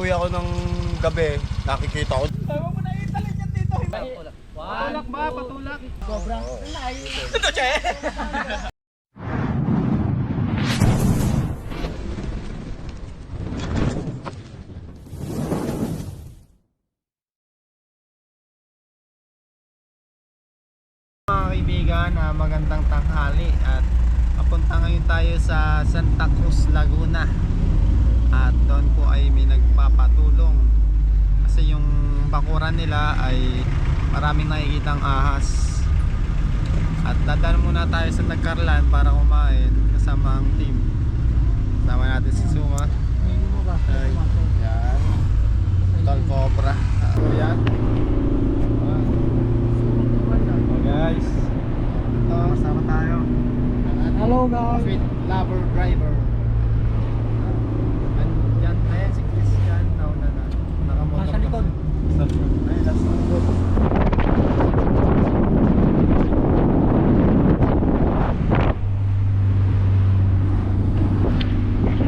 Uwi ako ng gabi, nakikita ko. Huwag mo na italin yan dito. Patulak ba? Patulak. Sobrang. Ito, che! Mga kaibigan, magandang tanghali at papunta ngayon tayo sa Santa Cruz, Laguna. At doon po ay may nagpapatulong kasi yung bakuran nila ay maraming nakikitang ahas. At dadaan muna tayo sa Nagcarlan para kumain kasama ang team. Kasama natin si Suma. Ay, yan. Tol Cobra. Yan. Guys, ito sama tayo. Hello guys. Fit lover driver. Yan, ayan si Christian. Nauna na. Nakamotor Sa likod. Sa likod. Ayun, nasa likod.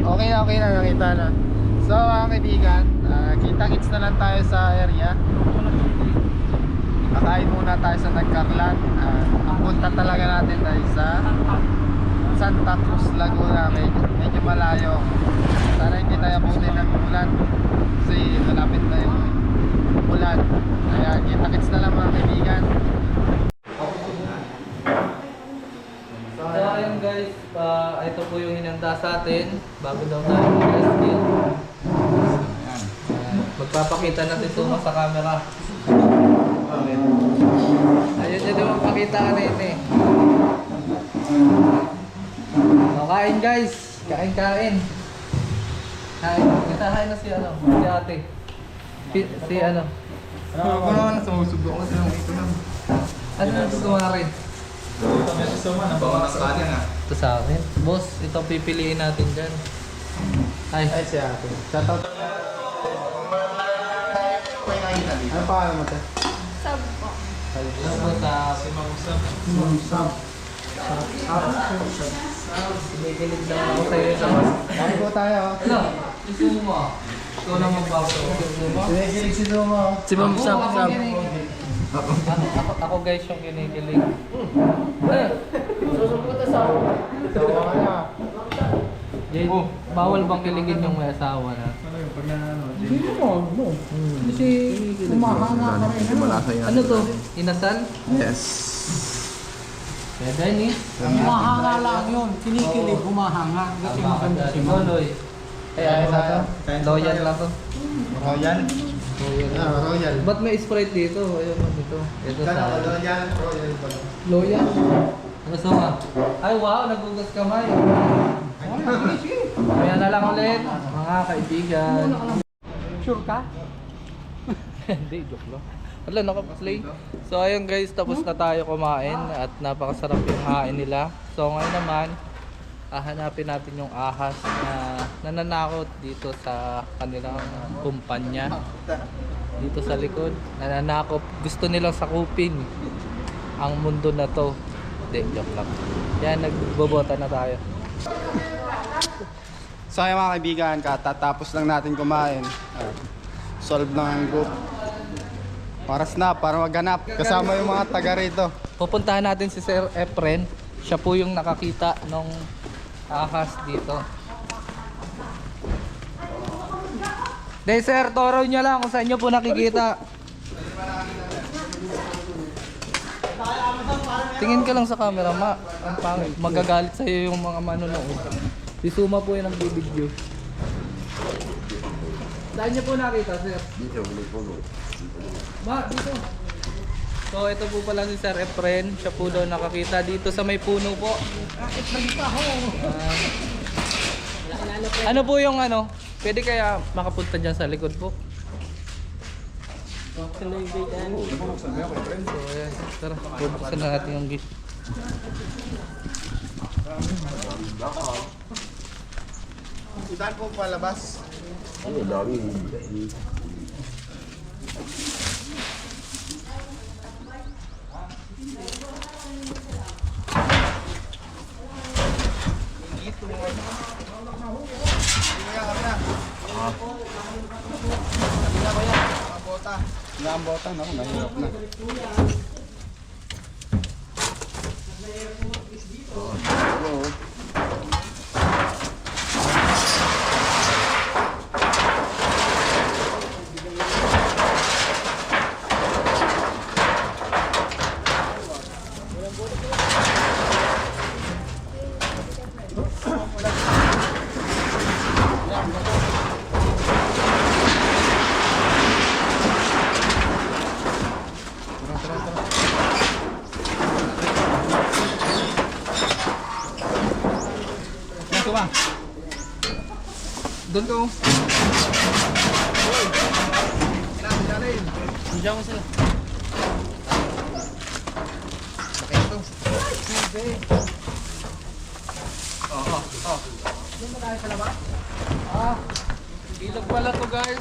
Okay na, nakita na. So mga kaibigan, kita-kits na lang tayo sa area. Kakain muna tayo sa Nagcarlan. Ang punta talaga natin ay sa Santa Cruz, Laguna. Medyo malayo. Sana hindi tayo abutin ng ulan kasi malapit na yung ulan. Kaya kita-kits na lang mga kaibigan. So ayun guys, ito po yung hinanda sa atin bago daw tayo mag-rest din. Magpapakita na si Suma sa camera. Ayun yun yung magpakita ka na yun eh. So, kain guys, kain. Kain na si ano, si ate. Si ano. Ako naman sumusubo ko silang ito na. Ano na ito kumarin? Ito may sasama na bawa ng kanin ah. Ito sa akin. Boss, ito pipiliin natin dyan. Ay, Si ate. Shoutout. Ano pangalan mo ito? ano po sa Sab. kinikilig daw ako sa'yo sa mas. Kami po tayo. Ano? Isumo mo. Ikaw lang magbago. Sinikilig si Luma. Si Ma'am Sab. Ako guys yung kinikilig. Tawa ka na. Jade, bawal bang kiligin yung may asawa na? Ano yung pag na ano? Hindi mo, no. Kasi umahanga ka rin. Ano to? Inasal? Yes. Kaya Dennis? Umahanga lang yun. Kinikilig, humahanga. Kasi maganda si Ma'am. Loy. Kaya loyal lang to. Royal? Royal. Ba't may Sprite dito? Ayun mo dito. Ito sa... Royal? Royal ba? Loyal? Ano sama? Ay wow, nagugas kamay. Kaya na lang ulit, mga kaibigan. Sure ka? Hindi, joke lang. Wala, naka-play. So ayun guys, tapos na tayo kumain at napakasarap yung hain nila. So ngayon naman, hahanapin natin yung ahas na nananakot dito sa kanilang kumpanya. Dito sa likod, nananakot. Gusto nilang sakupin ang mundo na to. Hindi, joke lang. Yan, nagbobota na tayo. So ayun mga kaibigan, katatapos lang natin kumain. Solve lang ang group. Oras na para maghanap. Kasama yung mga taga rito. Pupuntahan natin si Sir Efren. Siya po yung nakakita nung ahas dito. Day sir, toro nyo lang kung saan nyo po nakikita. Tingin ka lang sa camera, ang pangit. Magagalit sa'yo yung mga manonood. Si Suma po yung nagbibideo. Saan nyo po nakita, sir? Dito. So ito po pala si Sir Efren. Siya po daw nakakita dito sa may puno po. Ano po yung ano? Pwede kaya makapunta dyan sa likod po? So ayan, tara, bubuksan na natin yung gate. Itan po palabas. dito. Nga ang bota, no? Mahirap na. Ito ba? Doon ko. Diyan mo sila. Okay ito. Ilog pala to guys.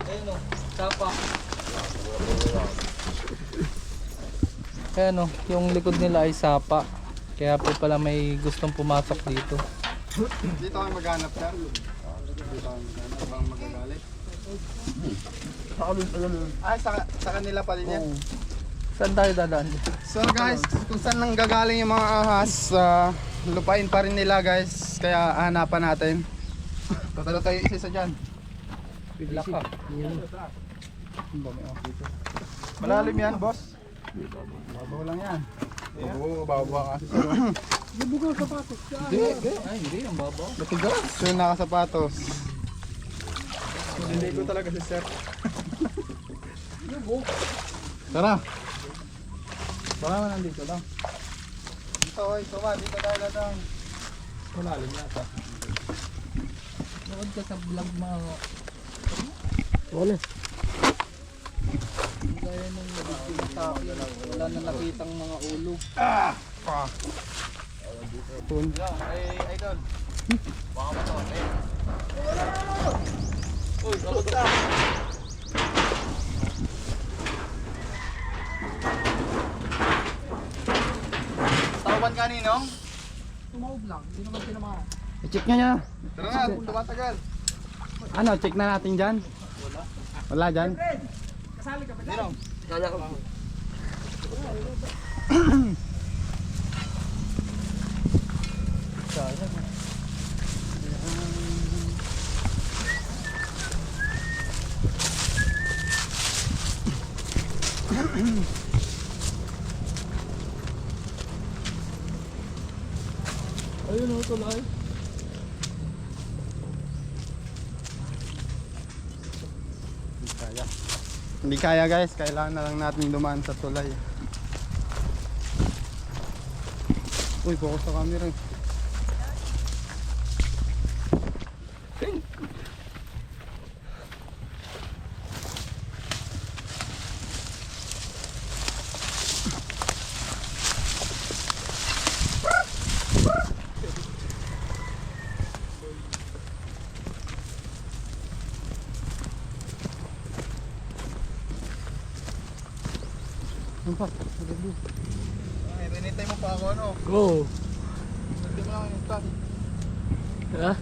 Ayun o, tapa. Ayan o, yung likod nila ay sapa. Kaya po pala may gustong pumasok dito. Dito kami maghanap sir. Dito kami maghanap. Bang magagalit. Ay, sa kanila pa rin yan. Saan tayo dadaan? So guys, kung saan nang gagaling yung mga ahas, lupain pa rin nila guys. Kaya hanapan natin. Tatalo tayo isa dyan. Bigla ka. Malalim yan, boss. Babaw lang yan. Oo, babaw kasi sir. Ay, hindi. Ang babaw. Matigas. So nakasapatos. Hindi ko talaga si sir. Tara. Baka man nandito lang. Dito, oy, tuma, dito tayo lang. Malalim yata. Nood ka sa vlog mo. Wala. Gaya nung nakikita ko. Wala na nakitang mga ulo. Pun. Ay, idol. Baka mo to. Uy, ako to. Tawaban kaninong? Tumawag lang, hindi naman tinamaan. I-check niya. Tara na, tumatagal. Ano, check na natin dyan? Wala. Wala dyan? Kasali ka ba dyan? Ninong? Kaya ko. Ayun o, tulay. Hindi kaya guys, kailangan na lang natin dumaan sa tulay. Uy, focus sa camera. Ano pa? Ay, rinitay mo pa ako ano? Go. Hindi mo lang yung cut. Ha?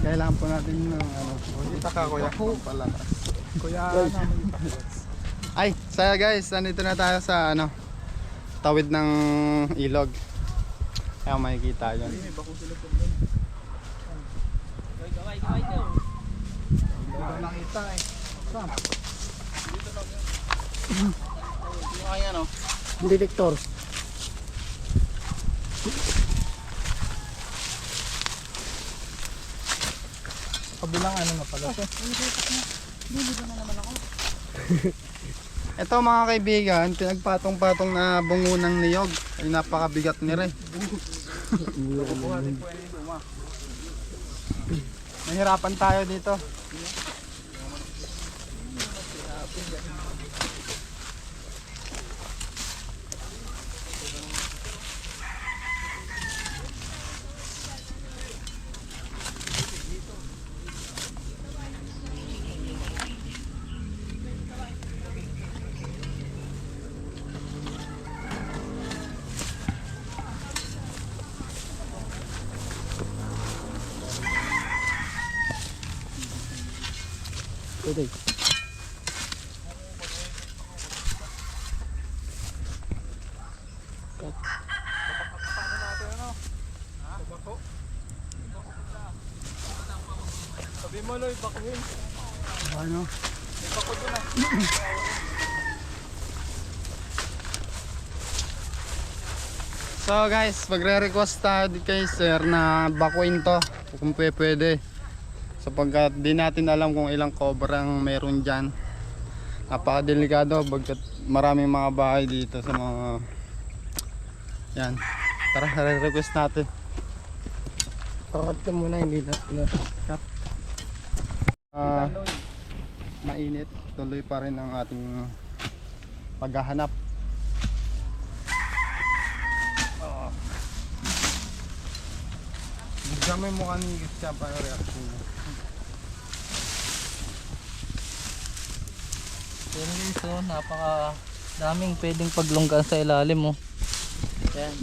Kailangan po natin ng ano. Kita ka kuya. Palakas. Kuya. Ay, saya guys, nandito na tayo sa ano, tawid ng ilog. Kaya makikita yun. Hindi ko nakita eh. Saan? Dito lang yun. Yung kaya no? Detector. Kabilang ano na pala. Ito mga kaibigan, pinagpatong-patong na bungo ng niyog. Ay napakabigat ni Re. Nahirapan tayo dito. Tuloy. Sabi mo, Loy, bakuhin. Ano? So guys, magre-request tayo kay sir na bakuin to kung pwede. Sapagkat di natin alam kung ilang cobra ang meron dyan. Napakadelikado bagkat maraming mga bahay dito sa mga yan. Tara, re-request natin. Pakat ka muna, hindi na cut. Mainit, tuloy pa rin ang ating paghahanap. Bigyan mo yung mukha ni siya para reaction niya. Yan guys, so napaka daming pwedeng paglunggan sa ilalim mo. Yan.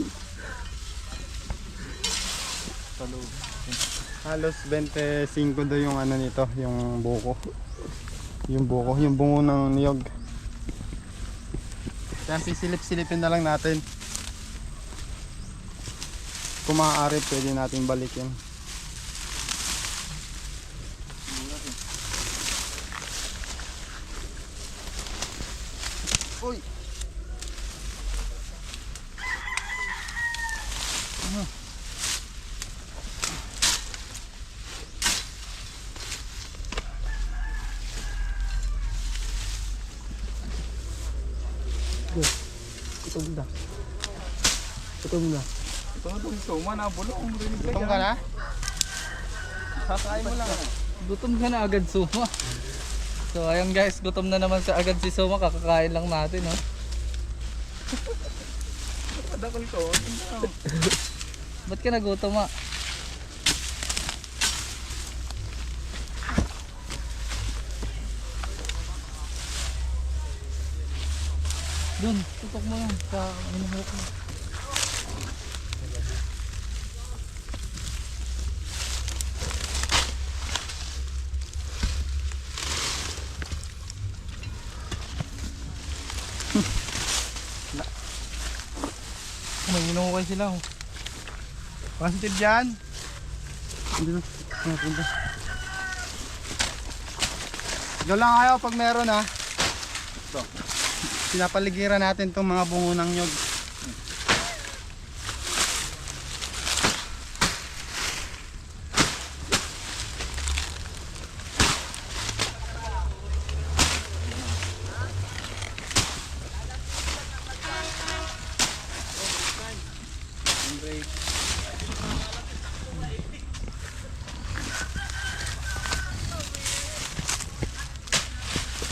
Halos 25 daw yung ano nito, yung buko. Yung bungo ng niyog. Kaya sisilip-silipin na lang natin. Kung maaari, pwede natin balikin. Uy! Gutom na. Gutom na. Gutom ka na? Kakain mo lang. Gutom ka na agad, Suma. So ayun guys, gutom na naman sa agad si Suma, kakakain lang natin, oh. Padakal ko. Ba't ka nagutom, ah? Dun, tutok mo yan sa minuhok mo. May inuukay sila. Positive dyan. Hindi na. Punta. Ikaw lang kayo pag meron, ha. Ito. Pinapaligiran natin itong mga bungo ng nyog.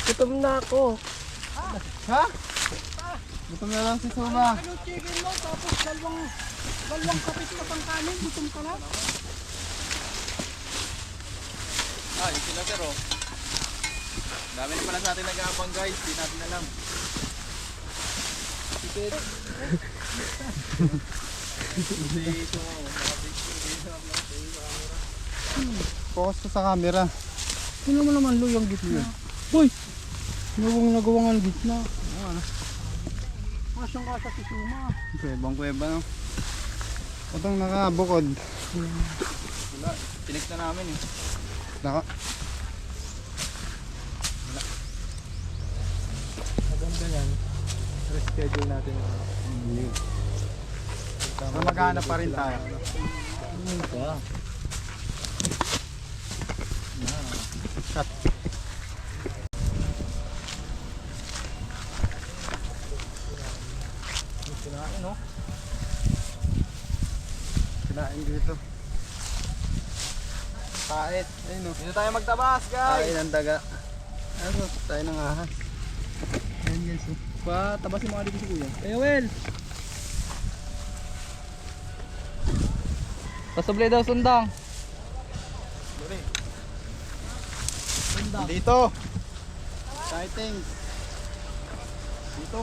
Gutom na ako. Ha? Gutom na lang si Suma. Yung chicken mo, tapos dalawang kapit ka pang kanin, gutom ka na. Ah, yung sila sir, oh. Dami na pala sa atin nag-aabang guys, di natin alam. Focus ko sa camera. Sino mo naman lo yung gitna? Uy! Nagawang ang gitna. Kasyang kasya si Suma. Kuwebang-kuweba, no? Itong nakabukod. Wala, tinik na namin eh. Naka. Maganda yan. Reschedule natin yung So maghanap pa rin tayo. Cut. kinain, no? Kinain dito. Kahit, Ayun, no? dito tayo magtabas guys. Kain ng daga. Ano? Tayo ng ahas. Ayun guys, oh. Tabasin mo nga dito si Kuya. Well. Pasublay daw sundang. Dito. Sightings. Dito.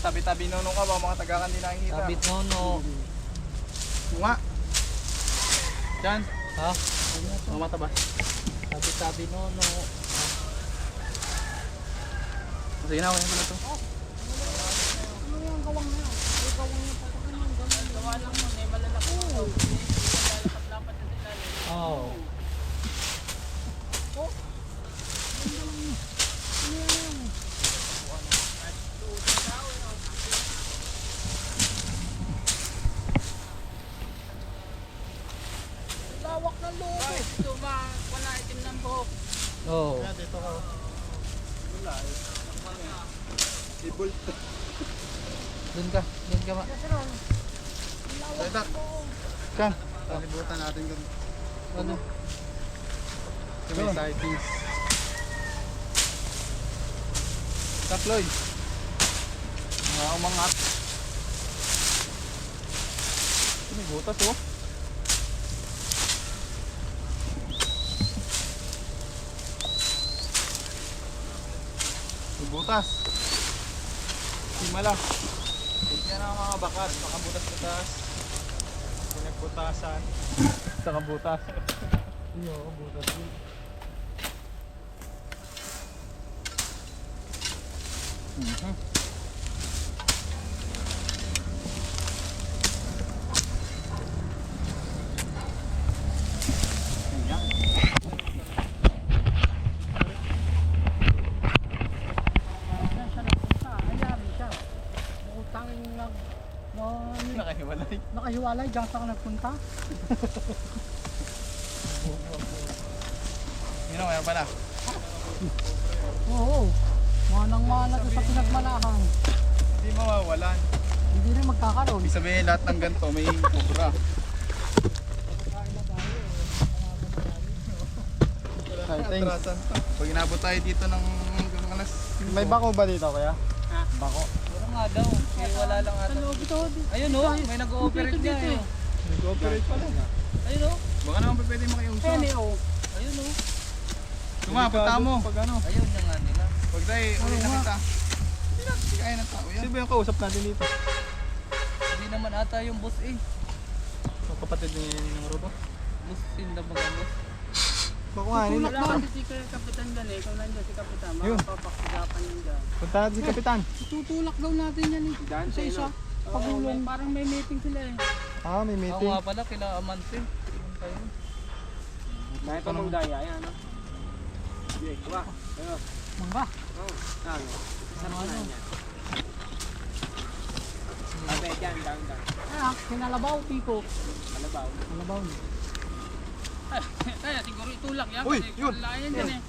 tabi-tabi nono ka ba mga tagakan din nakikita. Sabit nono. Nga. Diyan. Ha? Mga matabas. Tabi-tabi nono. Sige na, wala na to. Oh. Oh. Dito ka. Doon ka. Doon ka ma. Tak. Kan. Kalibutan natin kung Ano? may sightings. Taploy. Mga umangat. May butas oh. May butas. Himala. Yan ang mga bakat. Baka butas-butas. Pinagputasan. Saka butas. Iyo, butas yun. Nakahiwalay. Nakahiwalay, dyan sa ka nagpunta. Yun o, meron pala. Oo. Manang-mana doon sa pinagmanahan. Hindi mawawalan. Hindi rin magkakaroon. Ibig sabihin lahat ng ganito may kubra. Sightings. Pag inabot tayo dito ng alas. May bako ba dito kaya? Bako. Wala nga daw. Eh, wala lang ata. Ayun o, may nag-ooperate niya eh. Nag-operate pala. Ayun o. Baka naman pa pwede makiusap. Ayun o. Tuma, punta mo. Pag ano. Ayun na nga nila. Pag tayo ulit na kita. Hindi natin kaya ng tao yan. Sino ba yung kausap natin dito? Hindi naman ata yung boss eh. Yung kapatid ni Robo. Boss in the mga boss. Bako nga, nila. Si Kapitan dyan eh, kung nandiyan si Kapitan, Yun. makapaksigapan yun dyan. Punta natin si Kapitan. Tutulak daw natin yan eh. Daan sa Isa-isa. Pagulong, parang may meeting sila eh. Ah, may Ako meeting. nga pala, kila Amante. Yun kayo. Dahil pa mong daya, yan ano? Sige, ba? Mangga. Ano? Sarap na yan. Sabi dyan, down. Ah, kinalabaw, Pico. Kalabaw. Kalabaw. Kaya siguro itulak yan. Uy, kasi yun. kalayan dyan eh.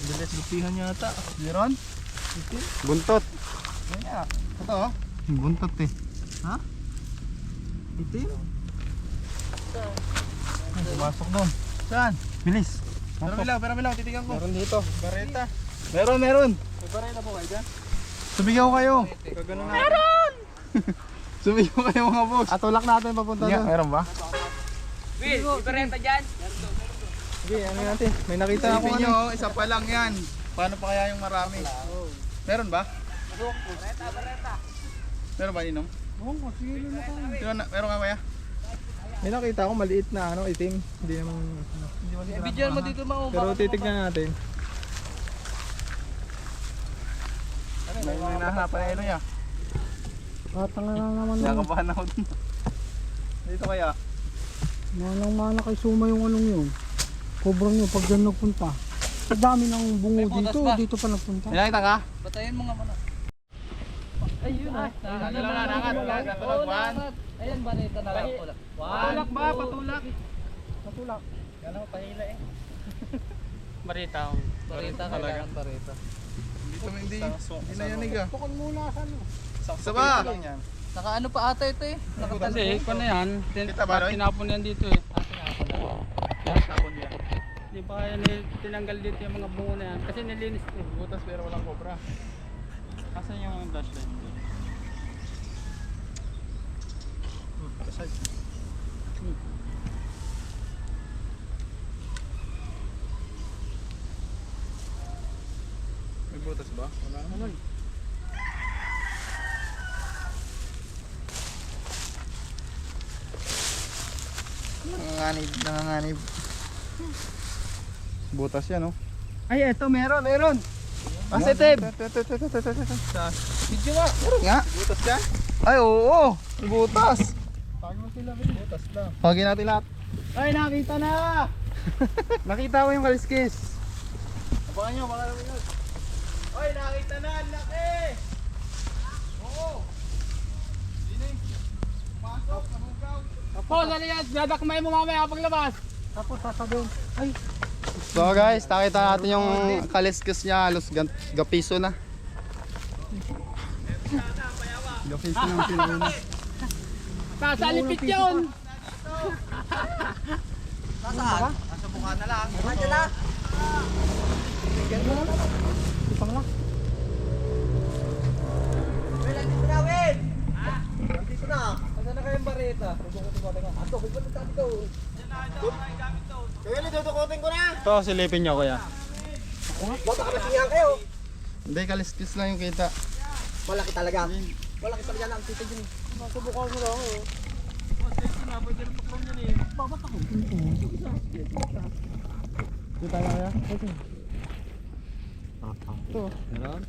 Bilis bupihan yata. Meron? Buntot. Kaya. Ito oh. Buntot eh. Ha? Itim. Pumasok doon. Saan? Bilis. Pero bilaw, titigan ko. Meron dito. Bareta. Meron. May bareta po kayo dyan? Sumigaw kayo. Kagano na. Meron! Sumigaw kayo mga boss. Atulak natin papunta doon. Meron ba? Will, ibarenta dyan. Sige, ano natin? May nakita ako Isipin ano. nyo, isa pa lang yan. Paano pa kaya yung marami? Meron ba? Meron ba inom? Oo, sige na ka. Meron nga kaya? May nakita ako maliit na ano, itim. Hindi naman ano. Bidyan mo dito mao. Pero titignan natin. May nahanapan na Eloy ah. Patanga na naman ng Nakabahan ako dun. Dito kaya? manang-mana kay Suma yung anong yun. Kobrang yun pag dyan nagpunta. Sa dami ng bungo May butas dito, ba? dito pa nagpunta. May nakita ka? Batayin mo nga muna. Ayun ah. Nakangat. Oo, nakangat. Ayan, banita na lang. Patulak ba? Patulak. Patulak. Kala ko pahila eh. Marita. Parita, kailangan parita. Hindi na yanig ah. Tukon muna sa ano. Isa pa. Naka ano pa ata ito eh. Kasi, kung na yan, Kita ba, Roy? tinapon yan dito eh. Tapon yan. Di ba yan eh, tinanggal dito yung mga bungo na yan. Kasi nilinis ko. Butas pero walang cobra. Asan yung dashlight? May butas ba? Wala naman. Nanganganib. Butas yan, oh. Ay, eto, meron. Positive. Video nga. Meron nga. Butas yan. Ay, oo. May butas. Tawag mo sila, butas lang. Pagin natin lahat. Ay, nakita na! Nakita ko yung kaliskis. Abangan nyo, baka naman yun. Ay, nakita na! Ang laki! Oo! Sini? Pasok, kamugaw. Apo, dali yan. Dadakmay mo mamaya paglabas. Tapos sasabihin. Ay, So guys, nakita natin yung kaliskis niya. Halos gapiso na. Gapiso ng pinuna. Sasalipit yun. kaya nito tukutin ko na! Ito, silipin nyo kuya. Baka kalasingan kayo! Hindi, kaliskis lang yung kita. Malaki talaga. Malaki talaga na ang tito dyan. Masubukan mo lang eh.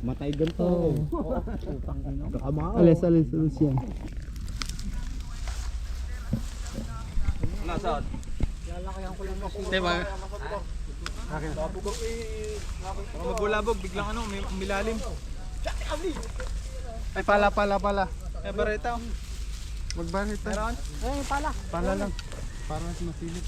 Matay ganito. Alis yan. Diba? Baka magbulabog, biglang ano, may milalim. Ay, pala. Eh, bareta. Magbanit tayo. Meron? Eh, pala. Pala lang. Para mas masilip.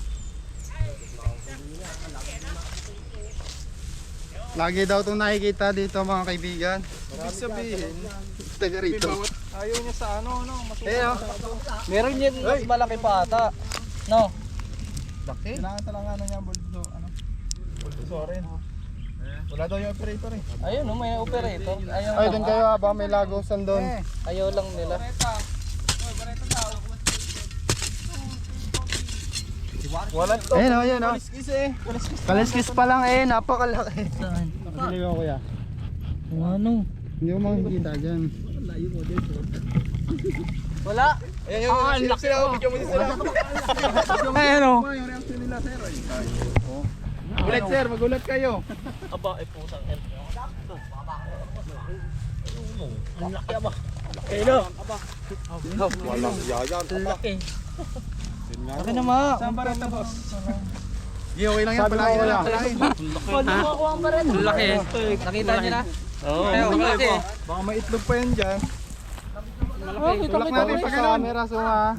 Lagi daw itong nakikita dito mga kaibigan. Ibig sabihin, Taga rito. ayaw niya sa ano, masukan. Eh, oh. Meron yan mas malaki pa ata. No? Kailangan talaga na niya buldo, ano? Buldo rin. Wala daw yung operator eh. Ayun, no, may operator. Ayaw Ay, lang. doon kayo ba? May lagosan doon. Ayaw lang nila. Wala to. Ayun, oh, yun, oh. Kaliskis eh. Kaliskis pa lang eh, napakalaki. Pili ko kuya. Ano? Hindi ko makikita dyan. Wala. Ayan yung sila, bigyan mo din sila. Ayun, oh. Yung reaction nila, sir. Gulat, sir, magulat kayo. Aba, ay pusang el. Walang yayan. Laki. Laki naman. Saan ba rata, boss? Hindi, okay lang yan. Palain na lang. Laki. Nakita niyo na? Oo. Laki. Baka may itlog pa yan dyan. Tulak natin pag camera, so ha.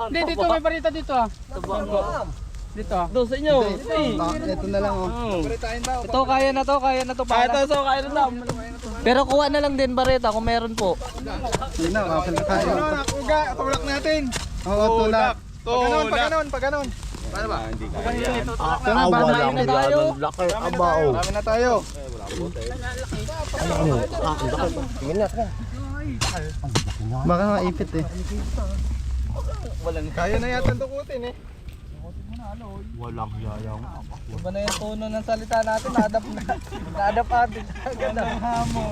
Hindi, dito may barita dito ah. Dito ah. Doon sa inyo. Ito na lang, oh. Baritain daw. Ito, kaya na to para. Ito, kaya na to. Pero kuha na lang din bareta kung meron po. Hindi na, kapal na tayo. Uga, tulak natin. Oo, tulak. Pag ganon. Paano ba? Ito na, banda na tayo. Marami na tayo. Baka maipit eh. Kaya na yata tukutin eh. Iba na yung tono ng salita natin. Naadap atin. Anong hamo?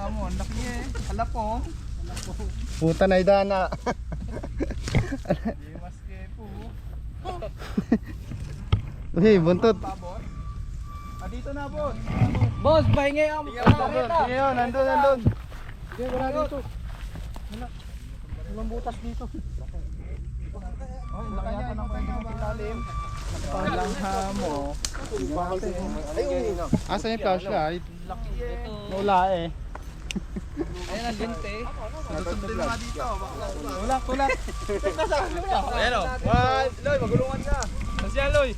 Ang laki eh. Hala po. Puta na idana. Di mas kepo. Uy, buntot. Dito na, boss. Boss, pahingi ang bareta. Sige yun, nandun. Wala dito. Walang butas dito. Laki yata ng pwede mo ilalim. Walang hamo. Asa yung flashlight? Wala eh. Ayun ang linte. Tutundin nga dito. Tulak. Ayan o. Loy, magulungan ka. Kasi yan, Loy.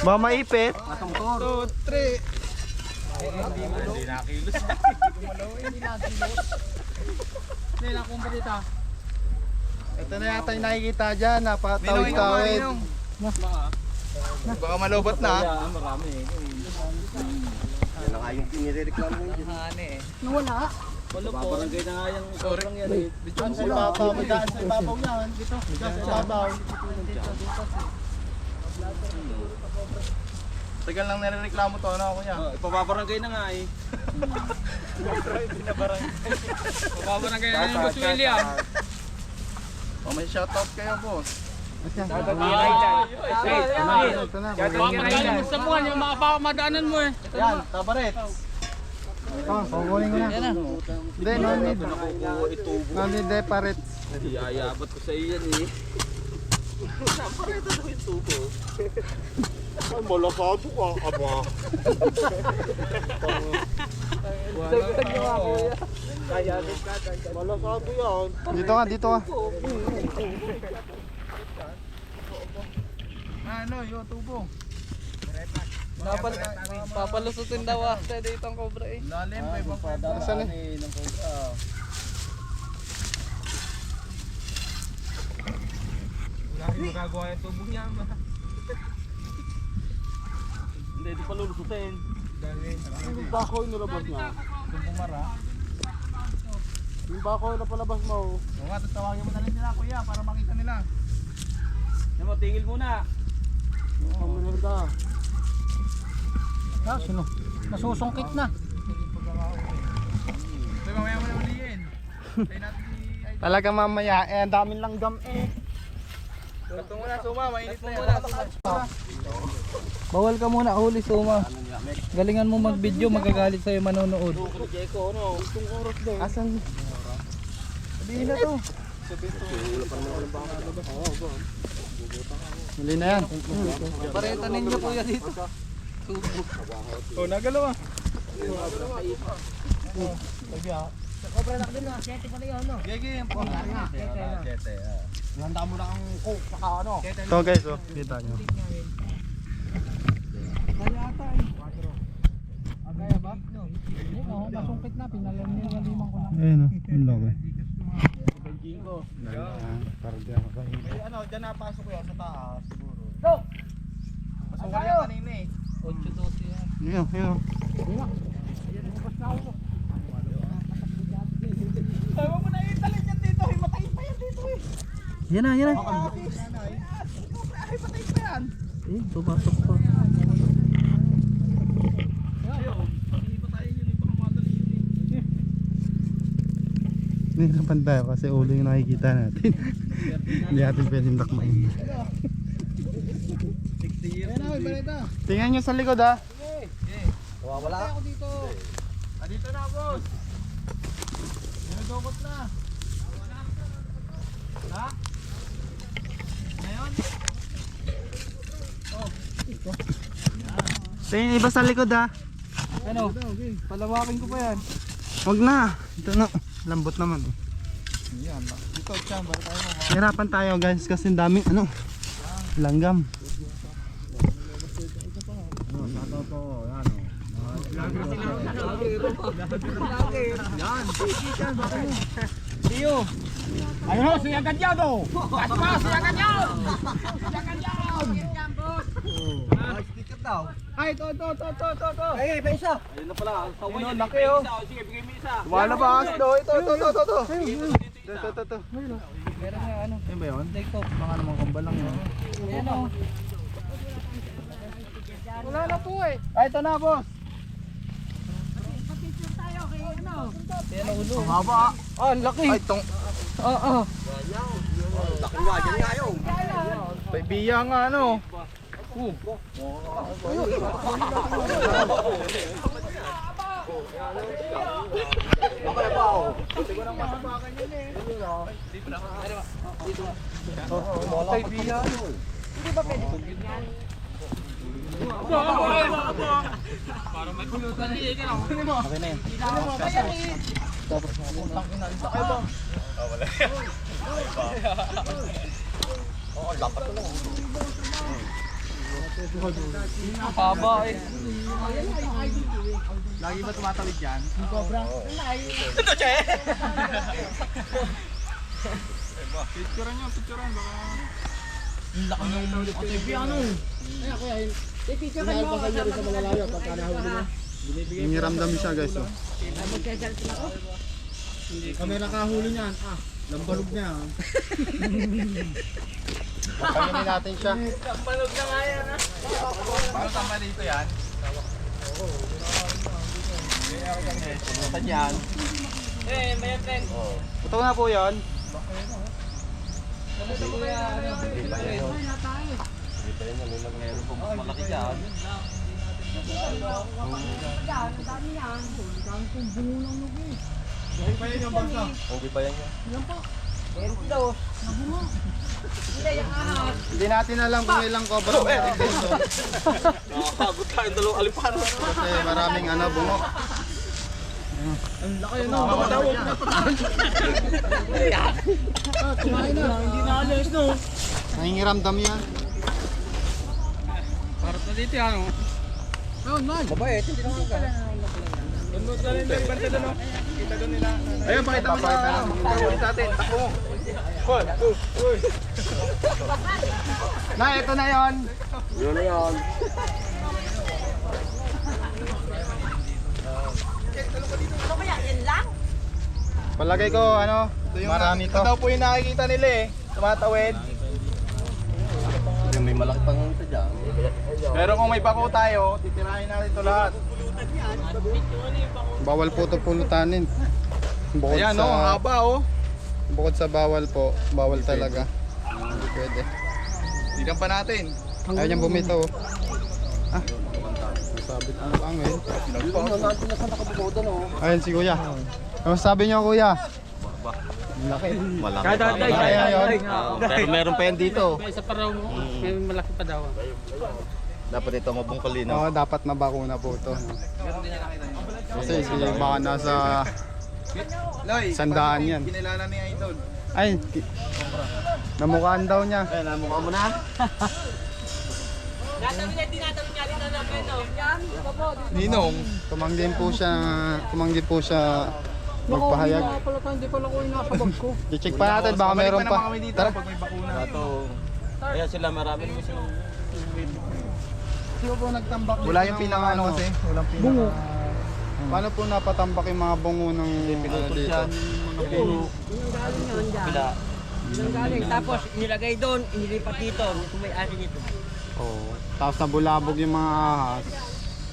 Ba maipit? 2, 3. Hindi nakilos. Hindi lang kung barita. Ito na yata yung nakikita dyan, napatawid-tawid. Baka malobot na. Hane eh. Nawala. Barangay na nga yung sobrang yan eh. Dyan sa ibabaw, dyan sa ibabaw yan. Dito, dyan sa ibabaw. Tagal lang nare-reklamo to, ano kuya? Ipapabarangay na nga eh. Papabarangay na yung Boss William. Oh, may shoutout kayo, boss. Ito na. Magaling mo sa buwan, yung mga baka madaanan mo eh. Yan, tabaret. Ito, kukunin ko na. Yan na. Hindi, no need. No need deparate. Iayabot ko sa iyo yan eh. Naparito yung tubo. Ay, malasado ka, aba. Dagdag nyo nga kuya. Malasado yan. Dito ka, dito ka. Ano, yung tubo. Papalusutin daw ate dito ang cobra eh. Lalim, may baka. Nasaan eh? Ng cobra. Wala rin magagawa yung tubo niya. Hindi, di pa lulusutin. Yung bakoy nilabas niya. Yung pumara. Yung bakoy na palabas mo. Oo nga, tatawagin mo na rin sila kuya para makita nila. Yan mo, tingil muna. Oo, manirda. Sino? Nasusungkit na. Ito, mamaya mo na ulihin. Tayo natin si... Talaga mamaya, eh, ang daming langgam eh. Ito muna, suma, mainit na yan. Bawal ka muna huli suma. Galingan mo mag-video, magagalit sa'yo manonood. Asan? Sabihin na to. Huli na yan. Pareta ninyo kuya dito. Subo. Oh, nagalawa. Gigi, yung po. Handa mo na ang coke, saka ano. Ito guys, oh. Kita nyo. Masungkit na, pinalaliman ko na. Ayun oh, yung logo. Ano, dyan napasok ko yan sa taas, siguro. Masukal yan kanina eh. 8-12 yan. Yun, yun. Ayaw mo na italin yan dito, himatayin pa yan dito eh. Yan na, yan na. Ay, patayin pa yan. Eh, pumasok pa. Nahirapan tayo kasi ulo yung nakikita natin. Hindi natin pwedeng dakmain. Ayan na, ibalita. Tingnan nyo sa likod ha. Wala ako dito. Dito na, boss. Dinudukot na. Ha? Ngayon? Tingnan iba sa likod ha. Ano? Palawakin ko pa yan. Huwag na. Ito na. Lambot naman eh. Yan. Dito, chamber tayo mo. Hirapan tayo guys kasi ang daming ano. Langgam. Ayun, siya ganyan o! Pasma, siya ganyan! Ay, ito. Ay, pa isa. Ayun na pala. Saway Ayun, yan. laki, oh. Sige, bigay mo isa. Lumalabas, do. Ito. Ito. Meron nga ano. Yan ba yun? Take off. Mga namang kambalang yun. Ayan o. Wala na po eh. Ay, ito na, boss. Ayan o ulo. Ang haba. Ah, ang laki. Ay, tong... Oo. Biya nga, ano. Ay, biya. Haba eh. Lagi ba tumatawid yan? Picturean nyo, picturean. Baka... Laki ng ano. Nangiramdam siya guys oh. Kami nakahuli niyan. Lambalog niya. Pagkainin natin siya. Paano tama dito yan? Saan yan? Ito na po yan. Meron po mas malaki dyan. Hindi pa yan yan. Hindi natin alam kung ilang cobra meron dito. Nakakabot tayo dalawang alipan. Kasi maraming bungo. Nangingiramdam yan. Ayun, pakita mo sa atin. Takbo. Na, ito na yon. Yun na yan. Palagay ko, marami to. Ito daw po yung nakikita nila eh. Tumatawid. May malaki pang isa dyan. Pero kung may bako tayo, titirahin natin ito lahat. Bawal po ito pulutanin. Bukod Ayan sa, haba oh. bukod sa bawal po, bawal talaga. Hindi pwede. Tignan pa natin. Ayaw niyang bumitaw. Nasabit ang pangil. Ayun si kuya. Ano sabi niyo kuya? Malaki. Ayun. Pero meron pa yan dito. May isa pa raw mo. May malaki pa daw. Dapat ito mabungkali Oo, dapat mabakuna po ito. Kasi baka nasa Loy, sandaan yan. kinilala ni Idol. Ay, namukhaan daw niya. Eh, namukha mo na. Ninong. Tumanggi po siya magpahayag. Hindi pala ko yung nakabag ko. I-check pa natin, baka meron pa. Tara. Pag may bakuna. Ito. Kaya sila marami naman silang Sino po nagtambak? wala yung pinaka kasi. Walang pinaka. Bungo. Paano po napatambak yung mga bungo ng dito? Yung galing yun dyan. Yung galing. Tapos inilagay doon, inilipat dito. Kung may ari nito. Oo. Tapos nabulabog yung mga ahas.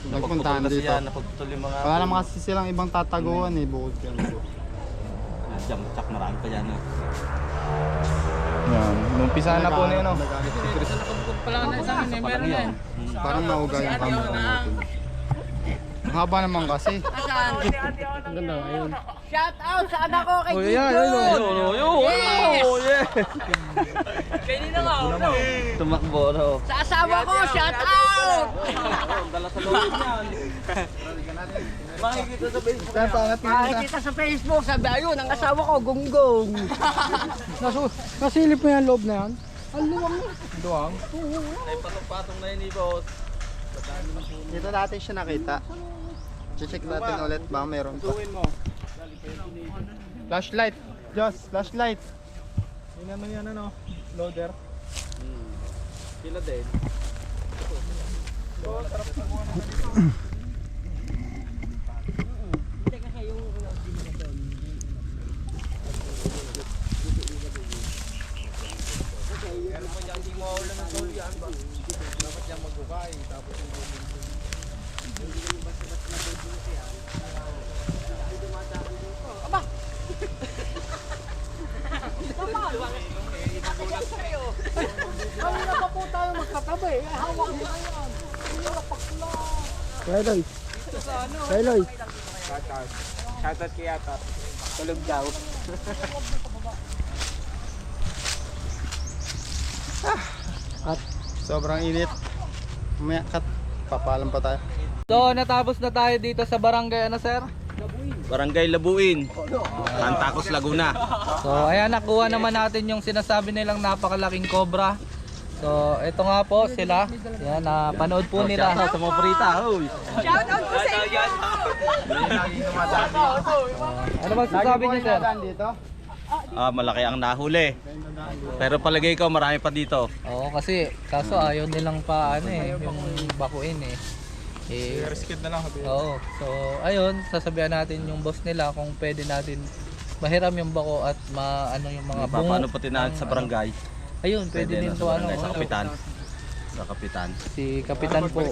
Nagpuntahan dito. Napagputol yung mga Wala naman kasi silang ibang tataguan bukod yan. jam chak marami pa yan. Yan. Numpisa na po na yun. Nakabukod pala na sa amin. Meron yan. Parang nauga yung camera natin. Ang haba naman kasi. Shout out sa anak ko kay Oh, Gito. yeah, yeah. Kaya nila nga, Tumakbo no. sa asawa ko, shout out! Dala sa loob yan. Makikita sa Facebook. Kaya pangat Makikita sa Facebook, sabi ayun, ang asawa ko, gunggong. Nasilip mo yan loob na yan? Ang luwang mo. Duwang. Ay patong-patong na yun ni boss. Dito natin siya nakita. Check natin ulit baka meron pa. Tuwin mo. Flashlight. Just flashlight. Yun naman yan ano. Loader. Sila din. Kanina pa po tayo magkatabi. Hawak mo yan. Kailoy. Kailoy. Shoutout kay Yata. Tulog daw. Sobrang init. Mamaya cut. Papalam pa tayo. So natapos na tayo dito sa barangay sir? Barangay Labuin. Santacos, Laguna. So ayan, nakuha naman natin yung sinasabi nilang napakalaking cobra. So ito nga po sila. Yan, napanood po nila. Sa mga prita. Shout out po sa inyo! Ano bang sasabi niyo sir? Dito? Malaki ang nahuli. Pero palagay ko marami pa dito. Oo, kasi kaso ayaw nilang pa yung bakuin Rescue na lang. Oo. So ayun, sasabihan natin yung boss nila kung pwede natin mahiram yung bako at maano yung mga bungo. Paano pati natin sa barangay? Ayun, pwede din na to sa barangay, sa kapitan. Sa kapitan. Si Kapitan po.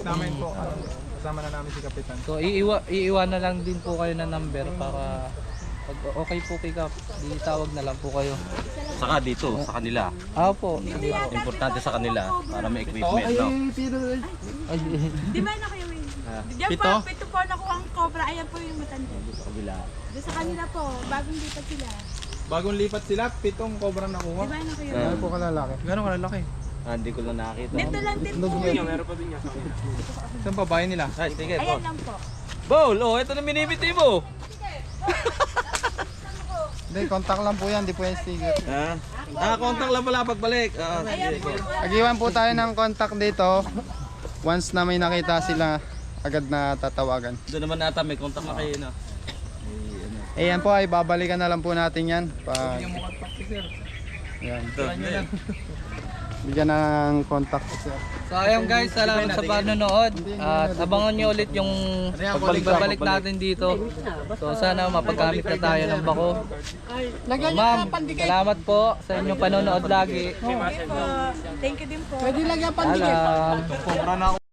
Kasama na namin si Kapitan. So iiwan na lang din po kayo ng number para Pag okay po pick up, di tawag na lang po kayo. Saka dito, sa kanila. Po. Importante sa kanila para may equipment, no? Ay, Di ba na kayo yun? Diyan Pito? po, pito po nakuha ang cobra. Ayan po yung matanda. Sa kabila. Doon sa kanila po, bagong lipat sila. Bagong lipat sila, 7 cobra nakuha. Di ba na kayo? Ano po kalalaki? Gano'ng kalalaki? Hindi ko lang nakakita. Dito lang din po. Saan pa bahay nila? Ay, sige, Ayan lang po. Bol, oh, ito na minibiti mo. Hindi, contact lang po yan, di po yung sticker. Contact lang pala pagbalik. Ayan po. Agiwan po tayo ng contact dito. Once na may nakita sila, agad na tatawagan. Doon naman nata may contact na kayo, no? Ayan po ay babalikan na lang po natin yan. Yan. Bigyan ng contact po sir. so ayun guys, salamat sa panonood. At abangan nyo ulit yung pagbabalik natin dito. So sana mapagkamit na tayo ng bako. Ma'am, salamat po sa inyong panonood lagi. Okay po. Thank you din po. Pwede lagyan pandikit. Alam. Cobra na ako.